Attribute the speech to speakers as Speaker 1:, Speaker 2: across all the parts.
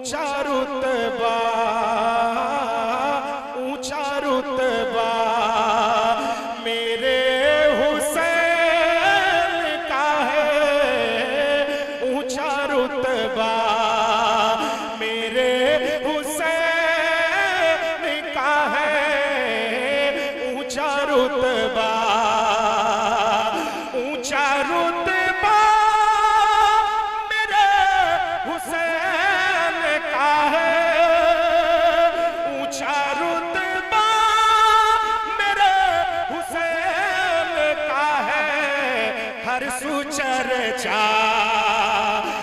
Speaker 1: ऊंचा रुतबा, ऊंचा रुतबा मेरे हुसैन का है, ऊंचा रुतबा मेरे हुसैन का है, ऊंचा रुतबा, ऊंचा रुतबा मेरे हुसैन का है, ऊंचा रुतबा मेरे हुसैन का है। हर सुचर्चा,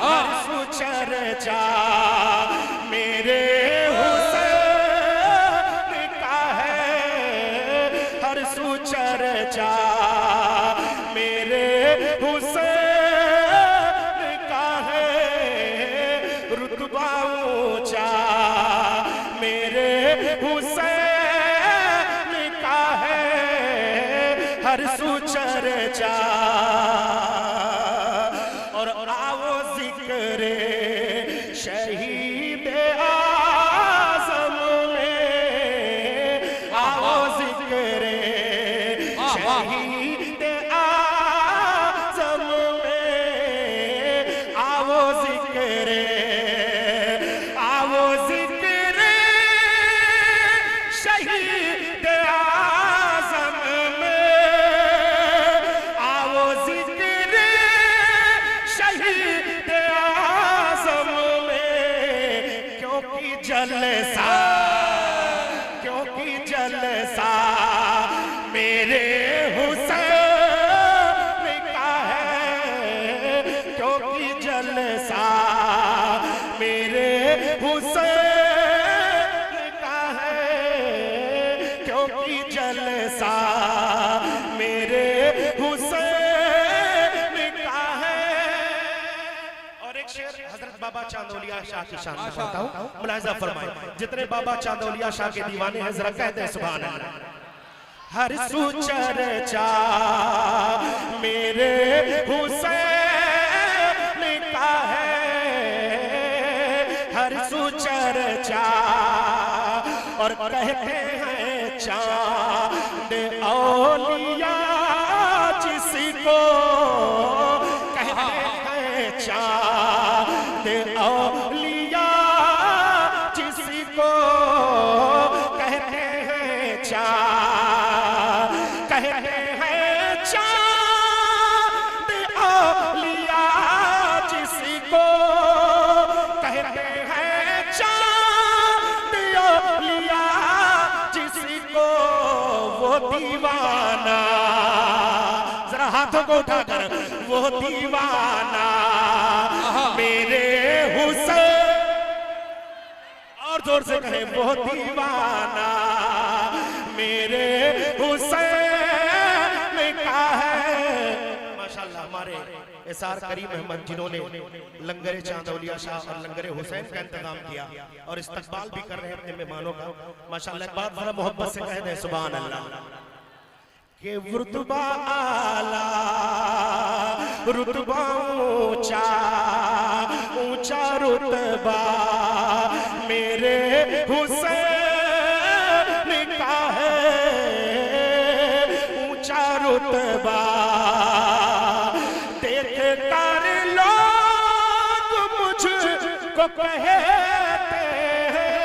Speaker 1: हर सुचर्चा मेरे हुसैन का है, हर सुचर्चा मेरे हुसैन का है। रुतबा ऊंचा मेरे हुसैन का है, हर सुचर्चा। और आओ जिक्रे शहीद आज़म में, आओ जिक्रे शहीद आज़म में, आओ जिक्रे, आओ जिक्रे शहीद आज़म में, आओ जिक्रे शहीद आज़म में। क्योंकि जलसा, क्योंकि जलसा मेरे हुसैन का है, क्योंकि जलसा मेरे हुसैन का है, क्योंकि जलसा मेरे हुसैन का है। और एक शेर हजरत बाबा चांदौलिया शाह की शान में पढ़ता हूं, मुलाहिजा फरमाएं। जितने बाबा चांदौलिया शाह के दीवाने हैं जरा कहते हैं सुभान अल्लाह। हर सुचर्चा मेरे हुसैन का है, हर सुचर्चा। और कहते हैं चांद औलिया जिसको, कहते हैं चांद औलिया जिसको, कहते हैं चांद, कहते हैं चांद औलिया जिसको, कहते हैं चांद औलिया जिसको। वो दीवाना, जरा हाथों को उठाकर, वो दीवाना मेरे हुसैन, और जोर से कहे, वो दीवाना मेरे हुसैन का है। माशाल्लाह हमारे एसार करीम अहमद जिन्होंने लंगरे चांदौलिया शाह और लंगरे हुसैन का इंतजाम किया और इस्तकबाल भी कर रहे हैं अपने मेहमानों का। माशाल्लाह एक बात बड़ा मोहब्बत से कह दें सुभान अल्लाह। के रुतबा आला, रुतबा ऊंचा, ऊंचा रुतबा मेरे हुसैन का है, ऊंचा रुतबा। देख कर लोग मुझको कहते हैं,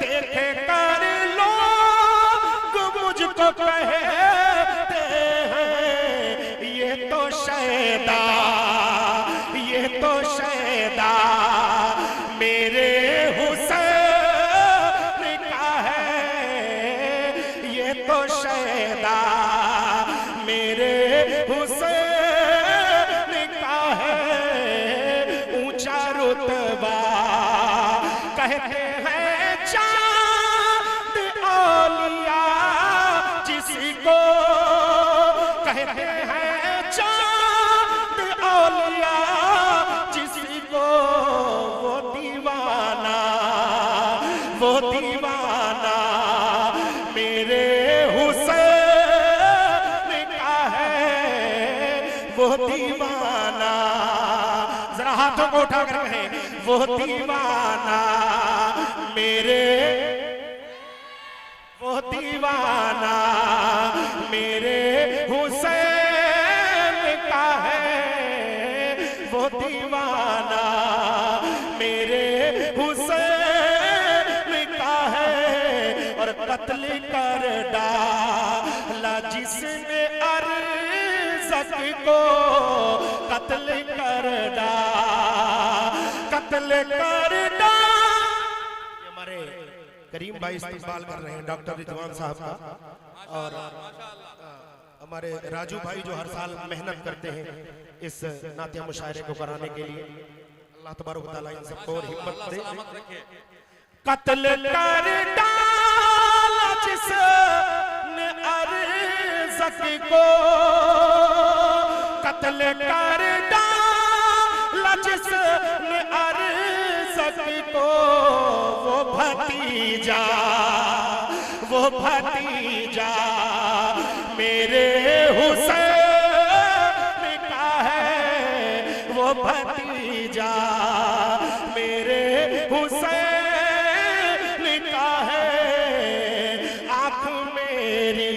Speaker 1: देख कर लोग मुझको कहते हैं, ये तो शैदा, ये तो शैदा मेरे हुसैन का है, ये तो शैदा मेरे हुसैन का है, ऊंचा रुतबा। कहते हैं चांद औलिया जिसको, कहते हैं चांद औलिया जिसको। वो दीवाना, वो दीवाना मेरे हुसैन का है, वो दीवाना। जरा हाथों को उठा कर कहें, वो दीवाना मेरे, वो दीवाना मेरे हुसैन का है, वो दीवाना मेरे हुसैन का है। और कत्ल कर डाला जिसने अरज़क को, कत्ल कर हमारे करीम भाई इस्तेमाल कर रहे हैं डॉक्टर रिजवान साहब का, और हमारे राजू भाई जो हर साल मेहनत करते हैं इस नातिया मुशायरे को कराने के लिए। अल्लाह तबारक व तआला इन सबको हिम्मत दे। कत्ल कर डाला जिसने अरज़क को, कत्ल कर डाला जिसने अरज़क को, वो भतीजा, वो भतीजा मेरे हुसैन का है, वो भतीजा मेरे हुसैन का है। आँख मेरी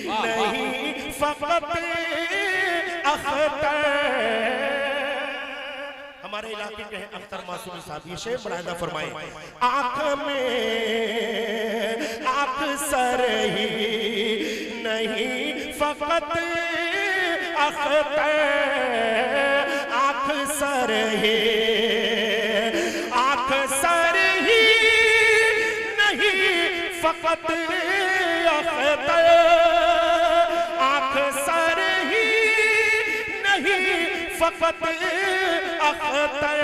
Speaker 1: नहीं फकत अख्तर, हमारे इलाके के हैं अख्तर मासूमी साहब, ये शेर मुलाहिजा फरमाए। आँख में अक्सर ही नहीं फकत अख्तर, अक्सर ही, अक्सर ही नहीं फकत अख्तर, अक्सर ही नहीं फकत अख्तर।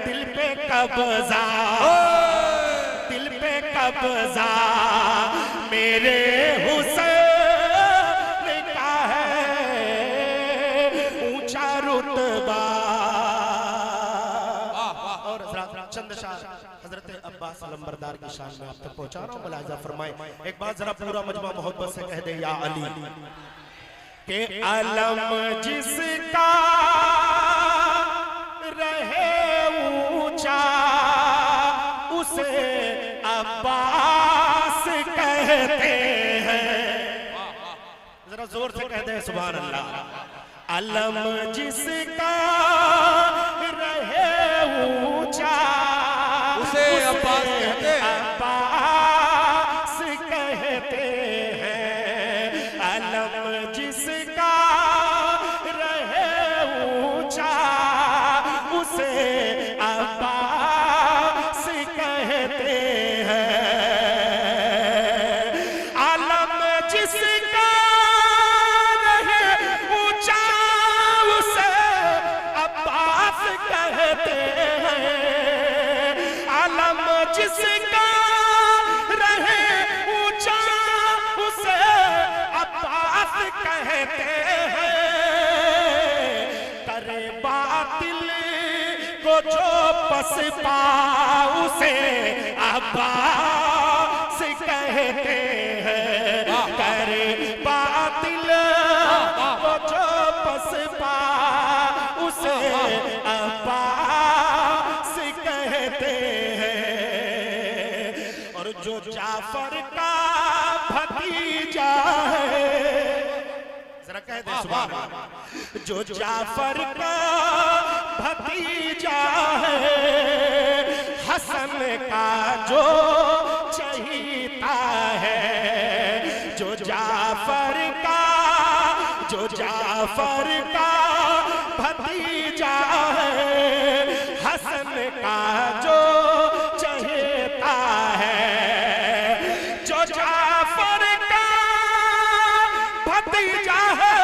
Speaker 1: दिल पे कब्जा, दिल पे कब्जा मेरे हुसैन का है, ऊंचा रुतबा। और चंद शाह हजरत अब्बास अलंबरदार की शान में आप तक पहुंचा रहा हूं, मुलाहिजा फरमाए। एक बात जरा पूरा मजमा मोहब्बत से कह दे, या अली के अलम जिसका रहे ऊंचा उसे अब्बास कहते हैं। जरा जोर से कह दे सुभान अल्लाह। अलम जिसका रहे ऊंचा
Speaker 2: उसे अब्बास कहते हैं,
Speaker 1: अब्बास कहते हैं। अलम जिसका रहे ऊंचा उसे अब्बास कहते हैं। अलम जिसका रहे ऊंचा उसे अब्बास कहते हैं। अलम जिसका रहे ऊंचा उसे अब्बास कहते हैं। करे बातिल को जो पसपा उसे अब्बास कहते हैं। करे बातिल को जो पसपा उसे अब्बास कहते हैं। और जो जाफर का भतीजा है, जरा कह दे सुभान अल्लाह। जो जाफर का भतीजा है, हसन का जो चहीता है। जो जाफर का, जो जाफर का भतीजा है, हसन का जो चहेता है। जो जाफर का भतीजा है,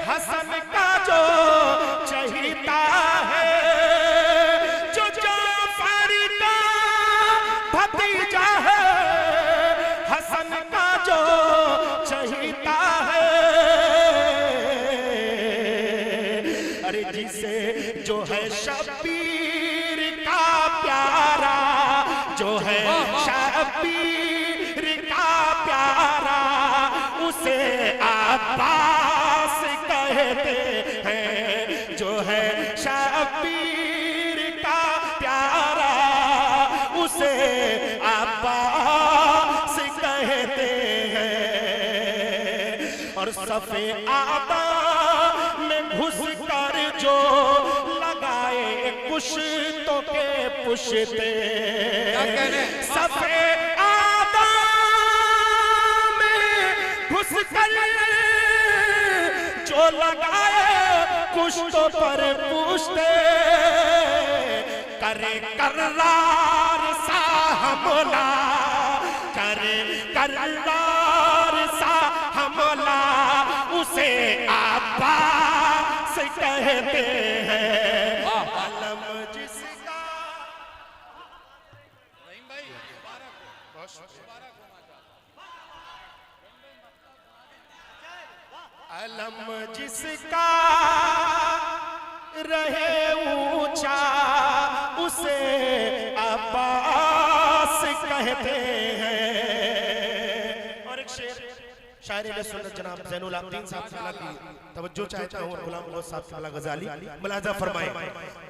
Speaker 1: हसन का जो चहीता है। जो जाफर का भतीजा है, हसन का जो चहीता है। अरे जिसे जो है शब्बीर का प्यारा, जो है शब्बीर का प्यारा, उसे अब्बास कहते हैं। जो है शब्बीर सफे आदा में घुस कर जो लगाए कुश्तों के पुश्ते, सफे आदा में घुस कर जो लगाए कुश्तों पर पुश्ते, करे कर्रार सा हमला, करे कर्रार सा हमला, उसे अब्बास कहते हैं। अलम जिसका अलम जिसका रहे ऊंचा, उसे अब्बास कहते हैं। और एक शेर शायर सुन्नत जनाब ज़ैनुल आबिदीन साहब की तवज्जो चाहता हूँ, गुलाम गौस साहब गजाली मुलाजा फरमाए।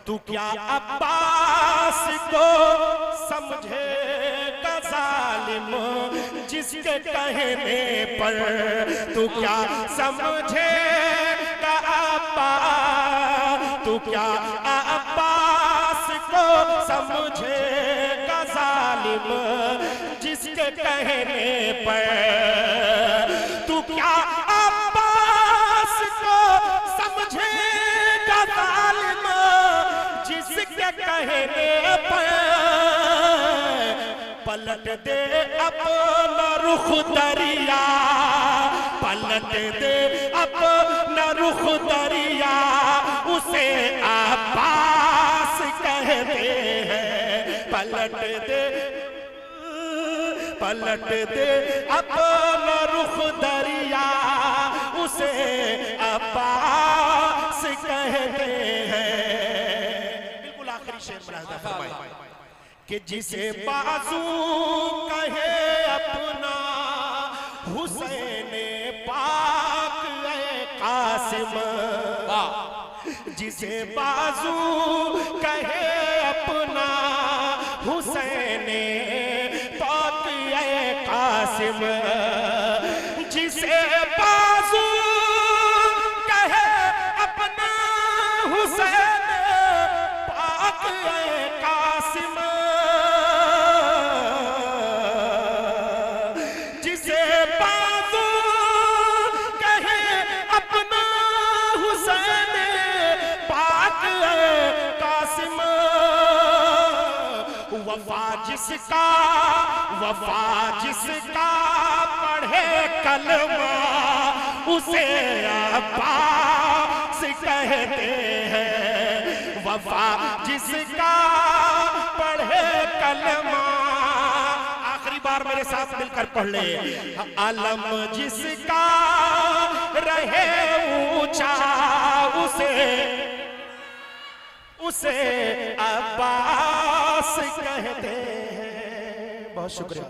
Speaker 1: तू क्या अब्बास को समझेगा जालिम, जिसके कहने पर तू क्या समझेगा अब्बास, तू क्या अब्बास को समझेगा जालिम, जिसके कहने पर तू क्या अब्बास को समझेगा जालिम, जिसके कहने पर पलट दे अपना रुख दरिया, पलट दे अपना रुख दरिया, उसे अब्बास कहते हैं। पलट दे पलट दे अपना रुख दरिया, उसे अब्बास कहते हैं। बिल्कुल आखिरी शेर मुलाहिजा फरमाए कि जिसे बाजू कहे अपना हुसैन पाक ए कासिम, जिसे बाजू कहे अपना हुसैन पाक ए कासिम, जिसे बाजू कहे अपना हुसैन पाक ए कासिम, जिसे बाजू कहे अपना हुसैन पाक ए कासिम, वफा जिसका पढ़े कलमा, उसे अब्बास कहते हैं। वफा जिसका पढ़े कलमा, आखिरी बार मेरे साथ मिलकर पढ़ ले। अलम जिसका रहे ऊंचा, उसे अब्बास कहते हैं। बहुत शुक्रिया।